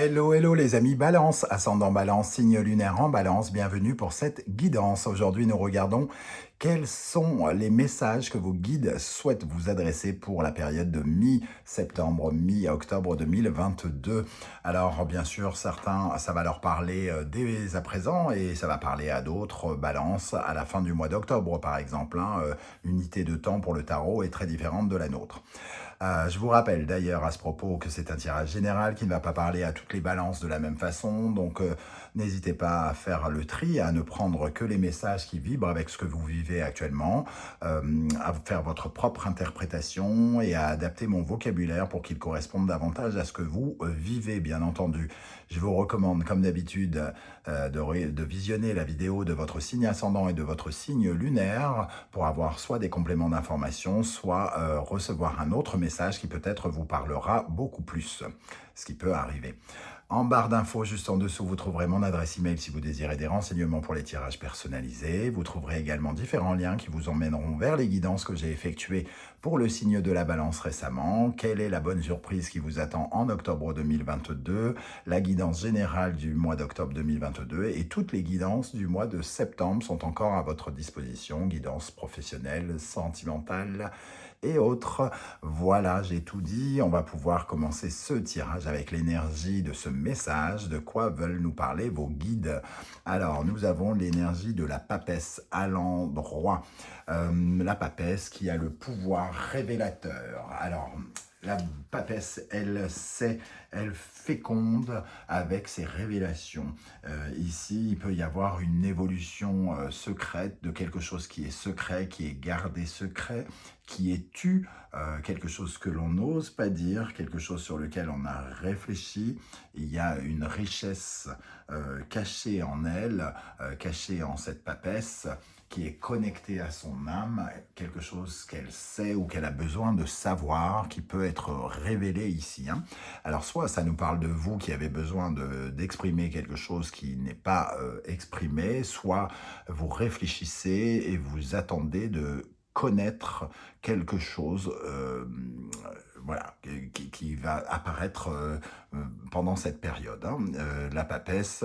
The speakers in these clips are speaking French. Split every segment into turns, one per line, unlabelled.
Hello, hello les amis Balance, ascendant Balance, signe lunaire en Balance, bienvenue pour cette guidance. Aujourd'hui, nous regardons quels sont les messages que vos guides souhaitent vous adresser pour la période de mi-septembre, mi-octobre 2022. Alors, bien sûr, certains, ça va leur parler dès à présent et ça va parler à d'autres, Balance, à la fin du mois d'octobre, par exemple. L'unité de temps pour le tarot est très différente de la nôtre. Je vous rappelle d'ailleurs à ce propos que c'est un tirage général qui ne va pas parler à toutes les balances de la même façon, donc n'hésitez pas à faire le tri, à ne prendre que les messages qui vibrent avec ce que vous vivez actuellement, à faire votre propre interprétation et à adapter mon vocabulaire pour qu'il corresponde davantage à ce que vous vivez, bien entendu. Je vous recommande, comme d'habitude, de visionner la vidéo de votre signe ascendant et de votre signe lunaire pour avoir soit des compléments d'information, soit recevoir un autre message qui peut-être vous parlera beaucoup plus, ce qui peut arriver. En barre d'infos, juste en dessous, vous trouverez mon adresse email si vous désirez des renseignements pour les tirages personnalisés. Vous trouverez également différents liens qui vous emmèneront vers les guidances que j'ai effectuées pour le signe de la Balance récemment. Quelle est la bonne surprise qui vous attend en octobre 2022, la guidance générale du mois d'octobre 2022 et toutes les guidances du mois de septembre sont encore à votre disposition. Guidance professionnelle, sentimentale et autres. Voilà, j'ai tout dit. On va pouvoir commencer ce tirage avec l'énergie de ce message. De quoi veulent nous parler vos guides? Alors, nous avons l'énergie de la papesse à l'endroit. La papesse qui a le pouvoir révélateur. Alors, la papesse, elle sait, elle féconde avec ses révélations. Ici, il peut y avoir une évolution secrète de quelque chose qui est secret, qui est gardé secret, qui est tu, quelque chose que l'on n'ose pas dire, quelque chose sur lequel on a réfléchi. Il y a une richesse cachée en elle, cachée en cette papesse, qui est connectée à son âme, quelque chose qu'elle sait ou qu'elle a besoin de savoir, qui peut être révélé ici. Alors, soit ça nous parle de vous qui avez besoin d'exprimer quelque chose qui n'est pas exprimé, soit vous réfléchissez et vous attendez de connaître quelque chose voilà, qui va apparaître pendant cette période. La papesse,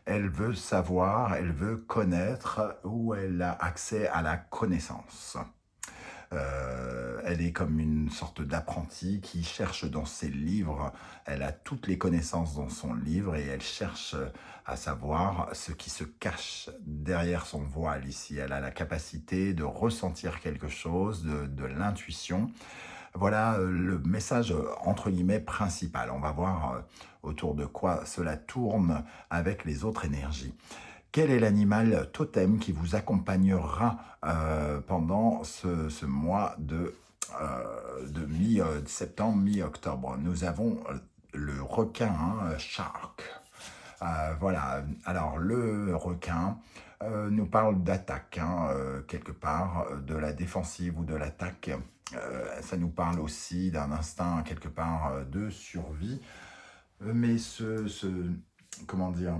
elle veut savoir, elle veut connaître ou elle a accès à la connaissance. Elle est comme une sorte d'apprenti qui cherche dans ses livres, elle a toutes les connaissances dans son livre et elle cherche à savoir ce qui se cache derrière son voile ici. Elle a la capacité de ressentir quelque chose, de l'intuition. Voilà le message entre guillemets principal. On va voir autour de quoi cela tourne avec les autres énergies. Quel est l'animal totem qui vous accompagnera pendant ce mois de mi-septembre, mi-octobre? Nous avons le requin, shark. Voilà, alors le requin nous parle d'attaque, quelque part, de la défensive ou de l'attaque. Ça nous parle aussi d'un instinct, quelque part, de survie. Mais comment dire,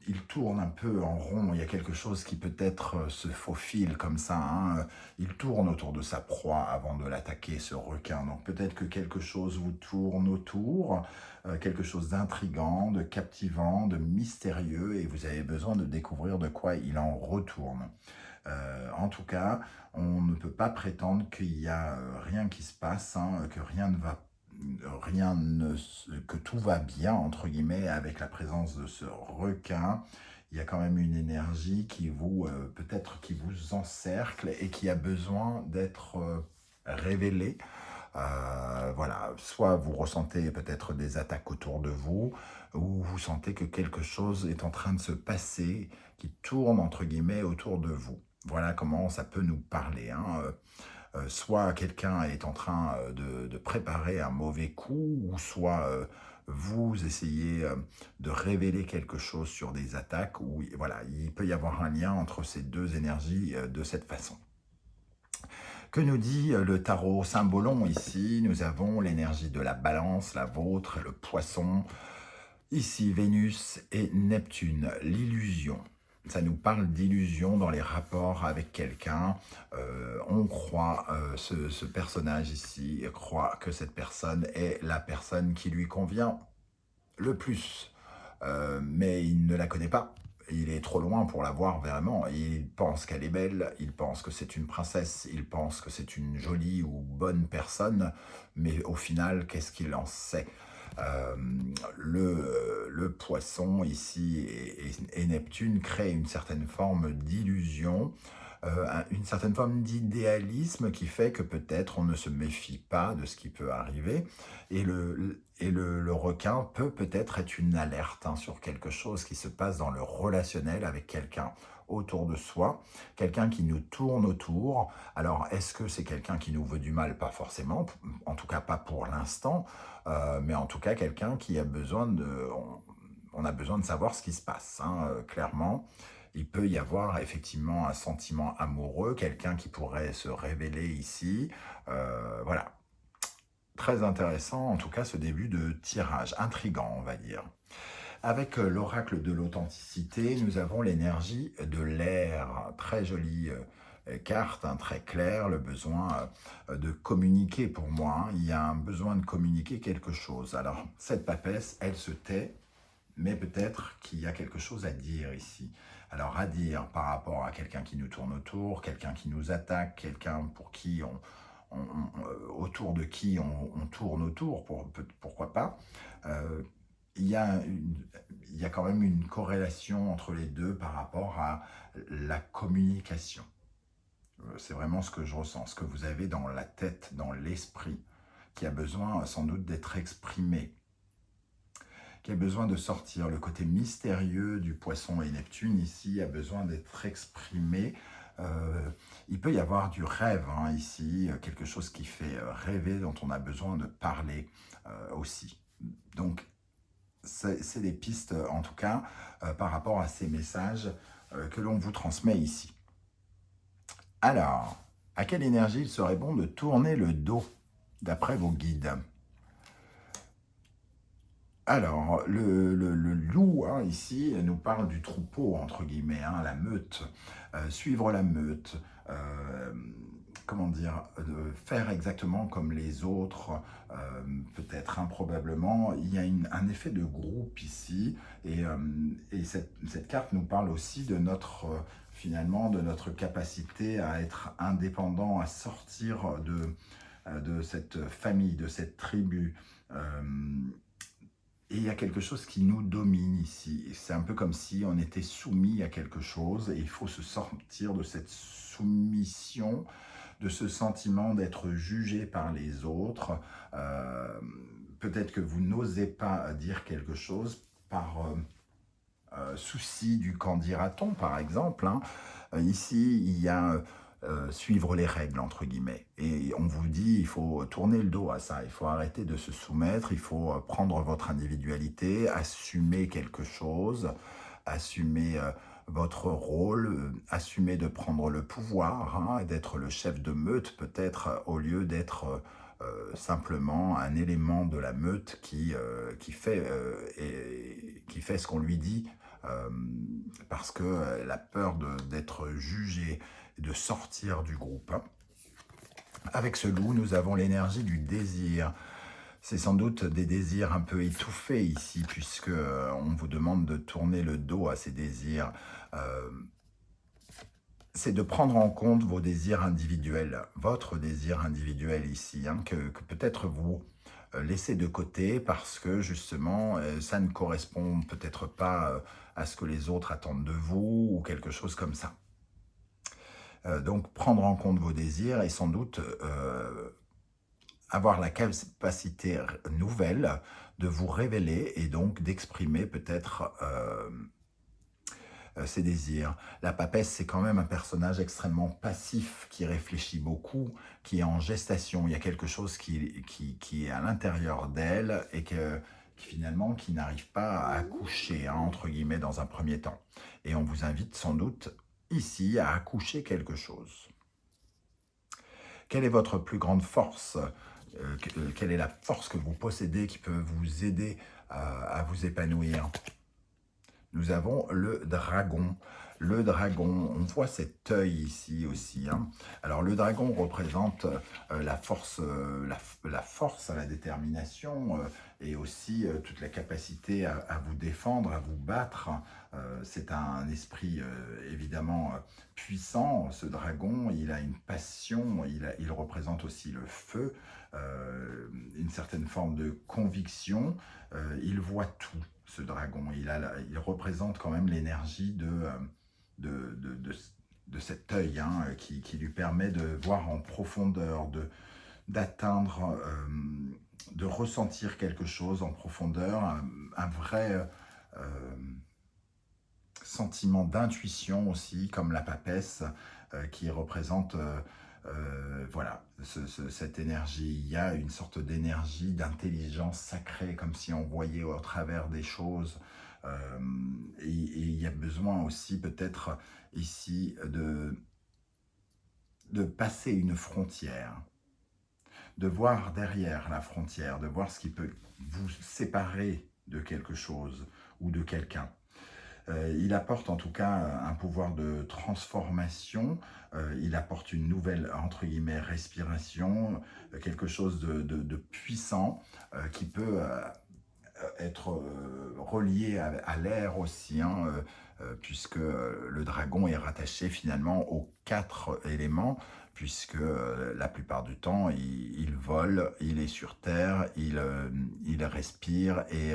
il tourne un peu en rond, il y a quelque chose qui peut-être se faufile comme ça, il tourne autour de sa proie avant de l'attaquer, ce requin. Donc peut-être que quelque chose vous tourne autour, quelque chose d'intrigant, de captivant, de mystérieux, et vous avez besoin de découvrir de quoi il en retourne. En tout cas, on ne peut pas prétendre qu'il n'y a rien qui se passe, que que tout va bien, entre guillemets, avec la présence de ce requin. Il y a quand même une énergie qui vous, peut-être qui vous encercle et qui a besoin d'être révélée. Voilà, soit vous ressentez peut-être des attaques autour de vous, ou vous sentez que quelque chose est en train de se passer, qui tourne, entre guillemets, autour de vous. Voilà comment ça peut nous parler. Soit quelqu'un est en train de préparer un mauvais coup, ou soit vous essayez de révéler quelque chose sur des attaques, ou voilà, il peut y avoir un lien entre ces deux énergies de cette façon. Que nous dit le tarot Symbolon ici? Nous avons l'énergie de la Balance, la vôtre, le Poisson. Ici, Vénus et Neptune, l'illusion. ça nous parle d'illusion dans les rapports avec quelqu'un. On croit, ce personnage ici croit que cette personne est la personne qui lui convient le plus. Mais il ne la connaît pas. Il est trop loin pour la voir vraiment. Il pense qu'elle est belle, il pense que c'est une princesse, il pense que c'est une jolie ou bonne personne, mais au final, qu'est-ce qu'il en sait? Euh, le poisson ici et Neptune crée une certaine forme d'illusion, une certaine forme d'idéalisme qui fait que peut-être on ne se méfie pas de ce qui peut arriver. Et le requin peut-être être une alerte sur quelque chose qui se passe dans le relationnel avec quelqu'un autour de soi, quelqu'un qui nous tourne autour. Alors, est-ce que c'est quelqu'un qui nous veut du mal? Pas forcément, en tout cas pas pour l'instant, mais en tout cas quelqu'un qui a besoin de... On a besoin de savoir ce qui se passe, clairement. Il peut y avoir effectivement un sentiment amoureux, quelqu'un qui pourrait se révéler ici. Voilà, très intéressant en tout cas ce début de tirage, intriguant on va dire. Avec l'oracle de l'authenticité, nous avons l'énergie de l'air, très jolie carte, très claire, le besoin de communiquer pour moi. Il y a un besoin de communiquer quelque chose. Alors cette papesse, elle se tait, mais peut-être qu'il y a quelque chose à dire ici. Alors à dire par rapport à quelqu'un qui nous tourne autour, quelqu'un qui nous attaque, quelqu'un pour qui autour de qui on tourne autour, pourquoi pas. Il y a quand même une corrélation entre les deux par rapport à la communication. C'est vraiment ce que je ressens, ce que vous avez dans la tête, dans l'esprit, qui a besoin sans doute d'être exprimé, qui a besoin de sortir. Le côté mystérieux du poisson et Neptune ici a besoin d'être exprimé. Il peut y avoir du rêve ici, quelque chose qui fait rêver, dont on a besoin de parler aussi. Donc, c'est des pistes, en tout cas, par rapport à ces messages que l'on vous transmet ici. Alors, à quelle énergie il serait bon de tourner le dos, d'après vos guides? Alors, le loup, ici, nous parle du troupeau, entre guillemets, la meute, suivre la meute, comment dire, faire exactement comme les autres, peut-être improbablement. Il y a un effet de groupe ici, et cette carte nous parle aussi de finalement, de notre capacité à être indépendant, à sortir de cette famille, de cette tribu. Et il y a quelque chose qui nous domine ici. C'est un peu comme si on était soumis à quelque chose et il faut se sortir de cette soumission, de ce sentiment d'être jugé par les autres. Peut-être que vous n'osez pas dire quelque chose par souci du qu'en dira-t-on, par exemple. Ici, il y a suivre les règles, entre guillemets. Et on vous dit, il faut tourner le dos à ça, il faut arrêter de se soumettre, il faut prendre votre individualité, assumer quelque chose, assumer votre rôle, assumer de prendre le pouvoir, d'être le chef de meute peut-être, au lieu d'être simplement un élément de la meute qui fait ce qu'on lui dit, parce qu'elle a peur d'être jugée, de sortir du groupe. Avec ce loup, nous avons l'énergie du désir. C'est sans doute des désirs un peu étouffés ici, puisque on vous demande de tourner le dos à ces désirs. C'est de prendre en compte vos désirs individuels, votre désir individuel ici, que peut-être vous laissez de côté parce que justement, ça ne correspond peut-être pas à ce que les autres attendent de vous ou quelque chose comme ça. Donc, prendre en compte vos désirs et sans doute avoir la capacité nouvelle de vous révéler et donc d'exprimer peut-être ses désirs. La papesse, c'est quand même un personnage extrêmement passif, qui réfléchit beaucoup, qui est en gestation. Il y a quelque chose qui est à l'intérieur d'elle et finalement, qui n'arrive pas à accoucher, entre guillemets, dans un premier temps. Et on vous invite sans doute ici à accoucher quelque chose. Quelle est votre plus grande force? Quelle est la force que vous possédez qui peut vous aider à vous épanouir? Nous avons le dragon. Le dragon, on voit cet œil ici aussi, hein. Alors le dragon représente la force, la force, la détermination et aussi toute la capacité à vous défendre, à vous battre. C'est un esprit évidemment puissant, ce dragon. Il a une passion, il représente aussi le feu, une certaine forme de conviction. Il voit tout, ce dragon. Il représente quand même l'énergie de, de, de, de cet œil, hein, qui lui permet de voir en profondeur, d'atteindre, de ressentir quelque chose en profondeur, un vrai sentiment d'intuition aussi, comme la papesse, qui représente voilà, cette énergie. Il y a une sorte d'énergie, d'intelligence sacrée, comme si on voyait au travers des choses. Et il y a besoin aussi peut-être ici de passer une frontière, de voir derrière la frontière, de voir ce qui peut vous séparer de quelque chose ou de quelqu'un. Il apporte en tout cas un pouvoir de transformation, il apporte une nouvelle, entre guillemets, respiration, quelque chose de puissant qui peut être relié à l'air aussi, hein, puisque le dragon est rattaché finalement aux 4 éléments, puisque la plupart du temps, il vole, il est sur terre, il respire et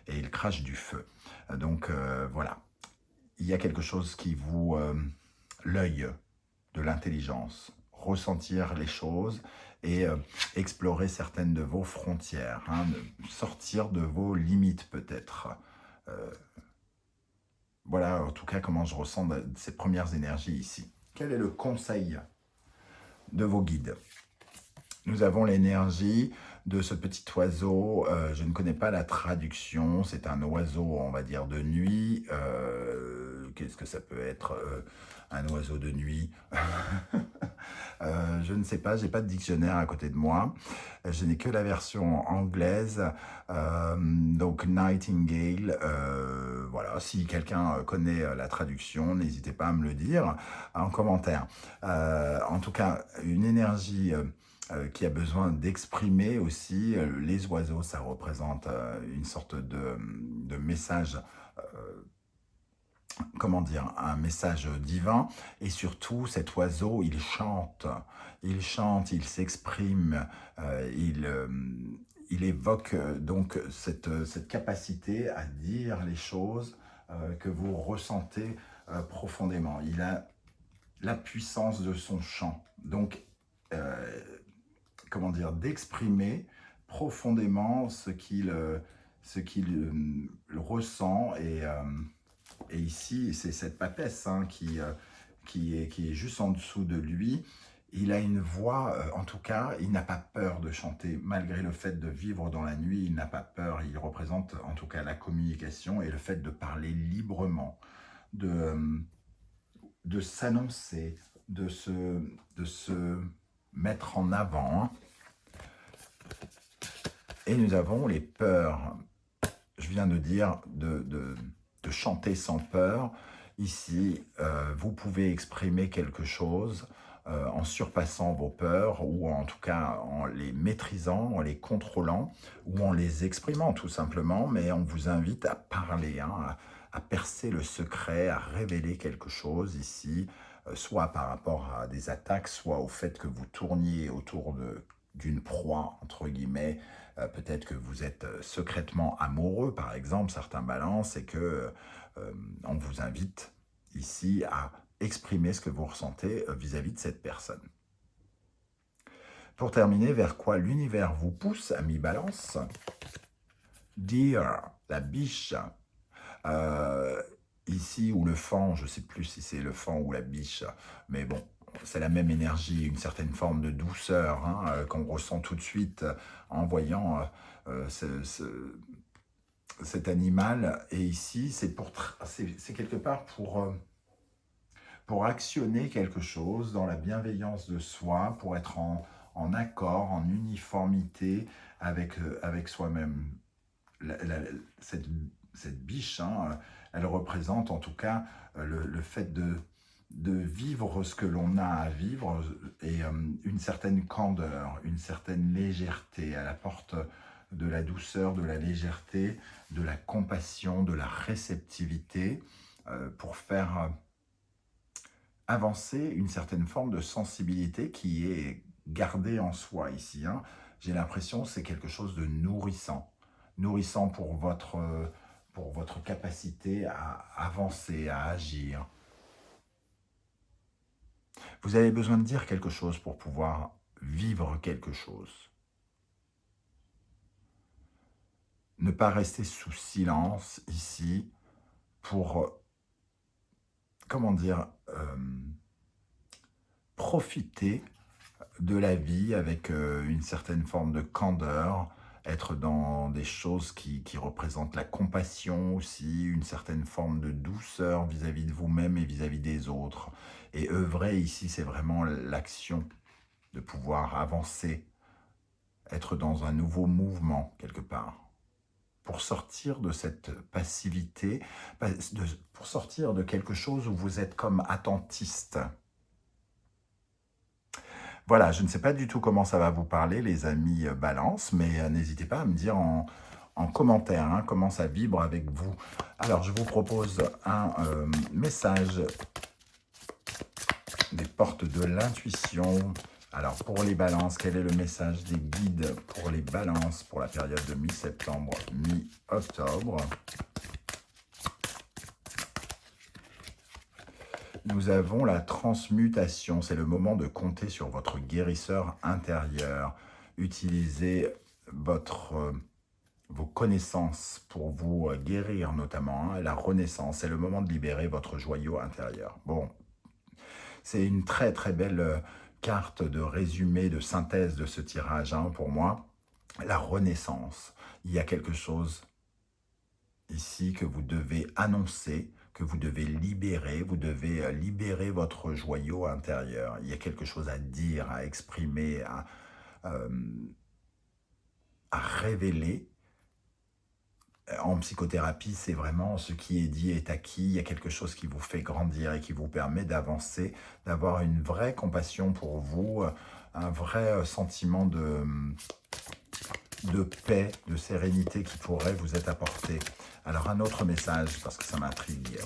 il crache du feu. Donc voilà, il y a quelque chose qui vous... l'œil de l'intelligence, ressentir les choses et explorer certaines de vos frontières, hein, sortir de vos limites peut-être. Euh, voilà en tout cas comment je ressens ces premières énergies ici. Quel est le conseil de vos guides? Nous avons l'énergie de ce petit oiseau, je ne connais pas la traduction, c'est un oiseau, on va dire, de nuit. Qu'est-ce que ça peut être, un oiseau de nuit? Je ne sais pas, j'ai pas de dictionnaire à côté de moi. Je n'ai que la version anglaise, donc Nightingale. Voilà, si quelqu'un connaît la traduction, n'hésitez pas à me le dire en commentaire. En tout cas, une énergie qui a besoin d'exprimer aussi. Les oiseaux, ça représente une sorte de message, comment dire, un message divin. Et surtout, cet oiseau, il chante, il s'exprime, il évoque donc cette capacité à dire les choses que vous ressentez profondément. Il a la puissance de son chant. Donc, comment dire, d'exprimer profondément ce qu'il ressent. Et ici, c'est cette papesse, hein, qui est juste en dessous de lui. Il a une voix, en tout cas, il n'a pas peur de chanter, malgré le fait de vivre dans la nuit, il n'a pas peur. Il représente en tout cas la communication et le fait de parler librement, de s'annoncer, de se mettre en avant, hein. Et nous avons les peurs. Je viens de dire de chanter sans peur. Ici, vous pouvez exprimer quelque chose en surpassant vos peurs, ou en tout cas en les maîtrisant, en les contrôlant, ou en les exprimant tout simplement, mais on vous invite à parler, hein, à percer le secret, à révéler quelque chose ici, soit par rapport à des attaques, soit au fait que vous tourniez autour d'une proie, entre guillemets. Peut-être que vous êtes secrètement amoureux, par exemple, certains balances, et que on vous invite ici à exprimer ce que vous ressentez vis-à-vis de cette personne. Pour terminer, vers quoi l'univers vous pousse, ami Balance? Deer, la biche. Ici, ou le fan, je ne sais plus si c'est le fan ou la biche, mais bon, c'est la même énergie, une certaine forme de douceur, hein, qu'on ressent tout de suite en voyant cet animal. Et ici, c'est quelque part pour actionner quelque chose dans la bienveillance de soi, pour être en accord, en uniformité avec soi-même. cette biche, hein, elle représente en tout cas le fait de vivre ce que l'on a à vivre et une certaine candeur, une certaine légèreté. Elle apporte de la douceur, de la légèreté, de la compassion, de la réceptivité pour faire avancer une certaine forme de sensibilité qui est gardée en soi ici, hein. J'ai l'impression que c'est quelque chose de nourrissant. Nourrissant pour votre capacité à avancer, à agir. Vous avez besoin de dire quelque chose pour pouvoir vivre quelque chose. Ne pas rester sous silence ici pour, comment dire, profiter de la vie avec une certaine forme de candeur, être dans des choses qui représentent la compassion aussi, une certaine forme de douceur vis-à-vis de vous-même et vis-à-vis des autres. Et œuvrer ici, c'est vraiment l'action de pouvoir avancer, être dans un nouveau mouvement quelque part. Pour sortir de cette passivité, pour sortir de quelque chose où vous êtes comme attentiste. Voilà, je ne sais pas du tout comment ça va vous parler, les amis Balance, mais n'hésitez pas à me dire en commentaire hein, comment ça vibre avec vous. Alors, je vous propose un message des portes de l'intuition. Alors, pour les balances, quel est le message des guides pour les balances pour la période de mi-septembre, mi-octobre? Nous avons la transmutation. C'est le moment de compter sur votre guérisseur intérieur. Utilisez vos connaissances pour vous guérir notamment. Hein, la renaissance, c'est le moment de libérer votre joyau intérieur. Bon, c'est une très très belle carte de résumé, de synthèse de ce tirage hein, pour moi. La renaissance. Il y a quelque chose ici que vous devez annoncer, que vous devez libérer votre joyau intérieur. Il y a quelque chose à dire, à exprimer, à révéler. En psychothérapie, c'est vraiment ce qui est dit est acquis. Il y a quelque chose qui vous fait grandir et qui vous permet d'avancer, d'avoir une vraie compassion pour vous, un vrai sentiment de paix, de sérénité qui pourrait vous être apporté. Alors un autre message, parce que ça m'intrigue.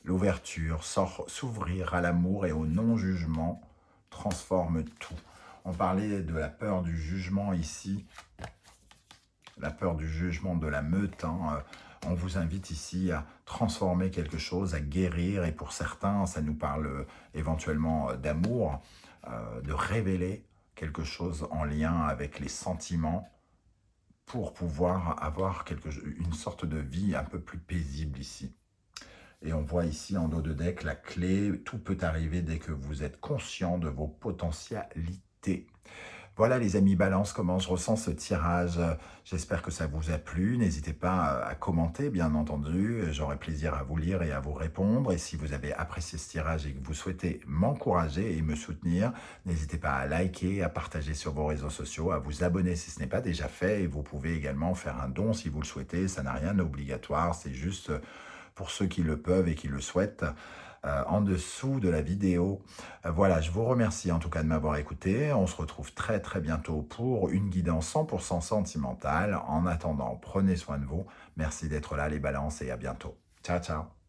L'ouverture, s'ouvrir à l'amour et au non-jugement transforme tout. On parlait de la peur du jugement ici, la peur du jugement de la meute. Hein. On vous invite ici à transformer quelque chose, à guérir. Et pour certains, ça nous parle éventuellement d'amour, de révéler quelque chose en lien avec les sentiments pour pouvoir avoir une sorte de vie un peu plus paisible ici. Et on voit ici en dos de deck la clé, tout peut arriver dès que vous êtes conscient de vos potentialités. Voilà les amis Balance, comment je ressens ce tirage. J'espère que ça vous a plu. N'hésitez pas à commenter, bien entendu. J'aurai plaisir à vous lire et à vous répondre. Et si vous avez apprécié ce tirage et que vous souhaitez m'encourager et me soutenir, n'hésitez pas à liker, à partager sur vos réseaux sociaux, à vous abonner si ce n'est pas déjà fait. Et vous pouvez également faire un don si vous le souhaitez. Ça n'a rien d'obligatoire, c'est juste pour ceux qui le peuvent et qui le souhaitent. En dessous de la vidéo. Voilà, je vous remercie en tout cas de m'avoir écouté. On se retrouve très très bientôt pour une guidance 100% sentimentale. En attendant, prenez soin de vous. Merci d'être là les balances et à bientôt. Ciao, ciao.